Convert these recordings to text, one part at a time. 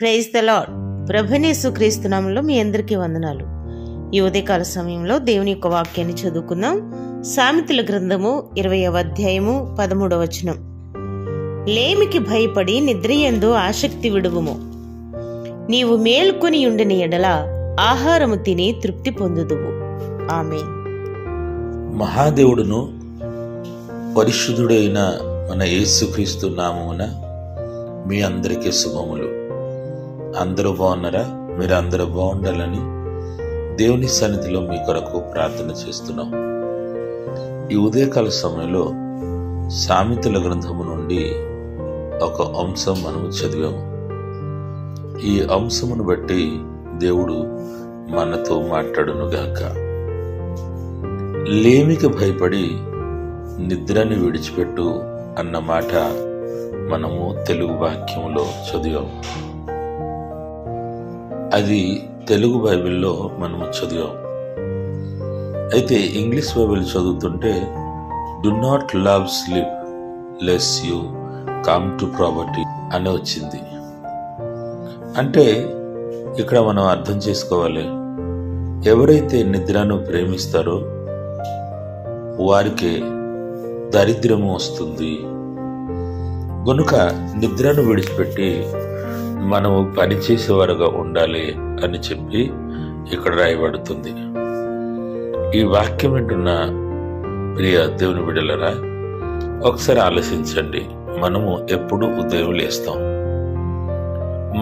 Praise the lord. ప్రభువైన యేసుక్రీస్తు నామములో మీ అందరికీ వందనాలు. ఈ ఉదయకాల సమయంలో దేవుని యొక్క వాక్యాన్ని చదువుకుందాం. సామెతల గ్రంథము 20వ అధ్యాయము 13వ వచనం. లేమికి భయపడి నిద్రయందు ఆసక్తి విడువుము. నీవు మేల్కొని ఉండిన ఎడల ఆహారము తిని తృప్తి పొందుదువు. ఆమేన్. మహాదేవుడును పరిశుద్ధుడైన మన యేసుక్రీస్తు నామమున మీ అందరికీ శుభములు. అందరూ బాగున్నారా? మీరు అందరూ బాగుండాలని దేవుని సన్నిధిలో మీ కొరకు ప్రార్థన చేస్తున్నాం. ఈ ఉదయకాల సమయంలో సామెతల గ్రంథము నుండి ఒక అంశం మనము చదివాము. ఈ అంశమును బట్టి దేవుడు మనతో మాట్లాడునుగాక. లేమికి భయపడి నిద్రని విడిచిపెట్టు అన్న మాట మనము తెలుగు వాక్యంలో చదివాము. అది తెలుగు బైబిల్లో మనము చదివాం. అయితే ఇంగ్లీష్ బైబిల్ చదువుతుంటే do not love sleep less you come to property అని వచ్చింది. అంటే ఇక్కడ మనం అర్థం చేసుకోవాలి, ఎవరైతే నిద్రను ప్రేమిస్తారో వారికి దరిద్రము వస్తుంది. గనుక నిద్రను విడిచిపెట్టి మనము పనిచేసేవారుగా ఉండాలి అని చెప్పి ఇక్కడ రాయబడుతుంది. ఈ వాక్యం వింటున్న ప్రియ దేవుని బిడ్డలారా, ఒకసారి ఆలోచించండి. మనము ఎప్పుడు ఉదయం లేస్తాం,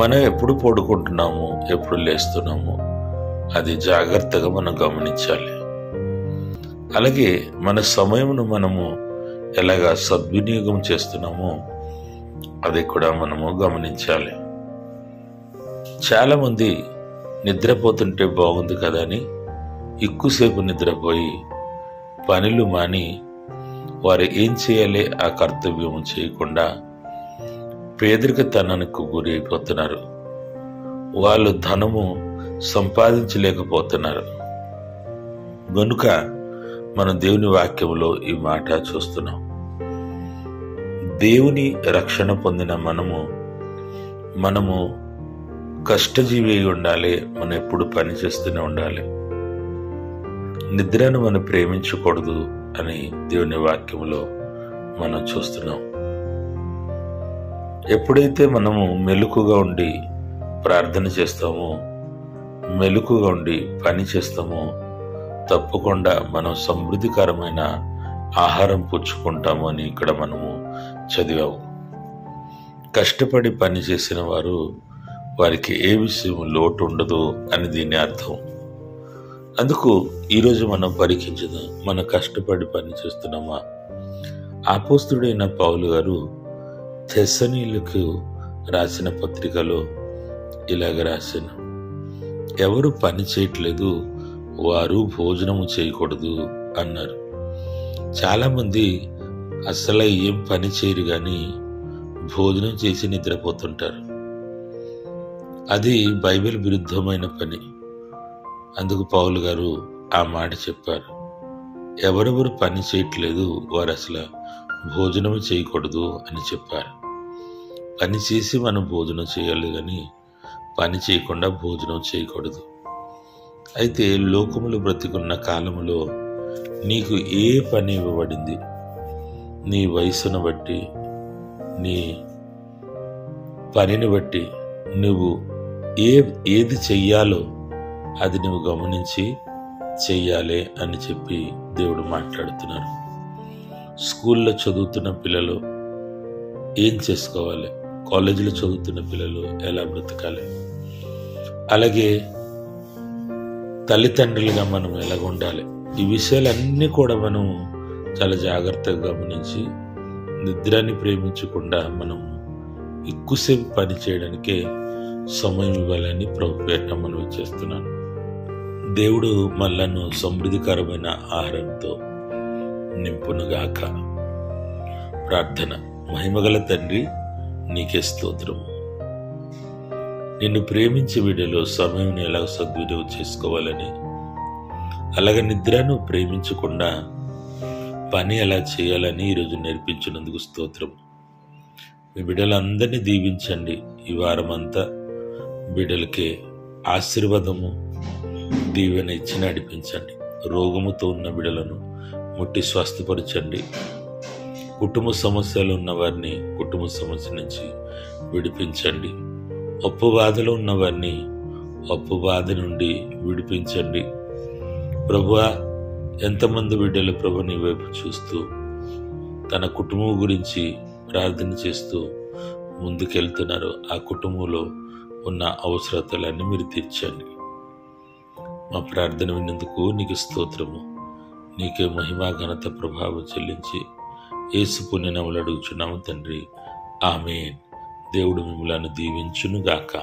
మనం ఎప్పుడు పడుకుంటున్నాము, ఎప్పుడు లేస్తున్నాము, అది జాగ్రత్తగా మనం గమనించాలి. అలాగే మన సమయమును మనము ఎలాగా సద్వినియోగం చేస్తున్నామో అది కూడా మనము గమనించాలి. చాలా మంది నిద్రపోతుంటే బాగుంది కదా అని ఎక్కువసేపు నిద్రపోయి పనులు మాని వారు ఏం చేయాలి ఆ కర్తవ్యం చేయకుండా పేదరికతనానికి గురి అయిపోతున్నారు. వాళ్ళు ధనము సంపాదించలేకపోతున్నారు. గనుక మనం దేవుని వాక్యంలో ఈ మాట చూస్తున్నాం. దేవుని రక్షణ పొందిన మనము కష్టజీవి అయి ఉండాలి. మనం ఎప్పుడు పని చేస్తూనే ఉండాలి. నిద్రను మనం ప్రేమించకూడదు అని దేవుని వాక్యంలో మనం చూస్తున్నాం. ఎప్పుడైతే మనము మెలకుగా ఉండి ప్రార్థన చేస్తామో, మెలకుగా ఉండి పని చేస్తామో తప్పకుండా మనం సమృద్ధికరమైన ఆహారం పుచ్చుకుంటాము అని ఇక్కడ మనము చదివాము. కష్టపడి పని చేసిన వారికి ఏ విషయం లోటు ఉండదు అని దీని అర్థం. అందుకు ఈరోజు మనం పరీక్షించుదాం, మనం కష్టపడి పని చేస్తున్నామా? అపోస్తలుడైన పౌలు గారు తెస్సలోనికీయులకు రాసిన పత్రికలో ఇలాగ రాశాను, ఎవరు పని చేయట్లేదు వారు భోజనము చేయకూడదు అన్నారు. చాలామంది అసలు ఏం పని చేయరు కానీ భోజనం చేసి నిద్రపోతుంటారు. అది బైబిల్ విరుద్ధమైన పని. అందుకు పౌలు గారు ఆ మాట చెప్పారు, ఎవరెవరు పని చేయట్లేదు వారు అసలు భోజనం చేయకూడదు అని చెప్పారు. పని చేసి మనం భోజనం చేయాలి కానీ పని చేయకుండా భోజనం చేయకూడదు. అయితే లోకములు బ్రతికున్న కాలములో నీకు ఏ పని ఇవ్వబడింది, నీ వయసును బట్టి, నీ పనిని బట్టి నువ్వు ఏది చెయ్యాలో అది నువ్వు గమనించి చెయ్యాలి అని చెప్పి దేవుడు మాట్లాడుతున్నారు. స్కూల్లో చదువుతున్న పిల్లలు ఏం చేసుకోవాలి, కాలేజీలో చదువుతున్న పిల్లలు ఎలా బ్రతకాలి, అలాగే తల్లిదండ్రులుగా మనం ఎలాగ ఉండాలి, ఈ విషయాలన్నీ కూడా మనం చాలా జాగ్రత్తగా గమనించి నిద్రని ప్రేమించకుండా మనం ఎక్కువసేపు పని చేయడానికే సమయం ఇవ్వాలని ప్రభుపేట మనం చేస్తున్నాను. దేవుడు మనలను సమృద్ధికరమైన ఆహారంతో నింపునుగాక. ప్రార్థన. మహిమగల తండ్రి, నీకే స్తోత్రం. నిన్ను ప్రేమించే వీడియోలో సమయం ఎలా సద్వినియోగం చేసుకోవాలని, అలాగే నిద్రను ప్రేమించకుండా పని ఎలా చేయాలని ఈరోజు నేర్పించినందుకు స్తోత్రం. మీ బిడ్డలందరినీ దీవించండి. ఈ వారం అంతా బిడ్డలకే ఆశీర్వాదము దీవెన ఇచ్చి నడిపించండి. రోగముతో ఉన్న బిడ్డలను ముట్టి స్వస్థపరచండి. కుటుంబ సమస్యలు ఉన్న వారిని కుటుంబ సమస్య నుంచి విడిపించండి. అప్పు బాధలో ఉన్న వారిని అప్పు బాధ నుండి విడిపించండి. ప్రభువా, ఎంతమంది బిడ్డలు ప్రభు నీ వైపు చూస్తూ తన కుటుంబం గురించి ప్రార్థన చేస్తూ ముందుకెళ్తున్నారు. ఆ కుటుంబంలో ఉన్న అవసరతలన్నీ మీరు తీర్చండి. మా ప్రార్థన విన్నందుకు నీకు స్తోత్రము. నీకే మహిమా ఘనత ప్రభావం చెల్లించి యేసు పుణ్యనామములో అడుగుచున్నాము తండ్రి. ఆమేన్. దేవుడు మిమ్మలను దీవించునుగాక.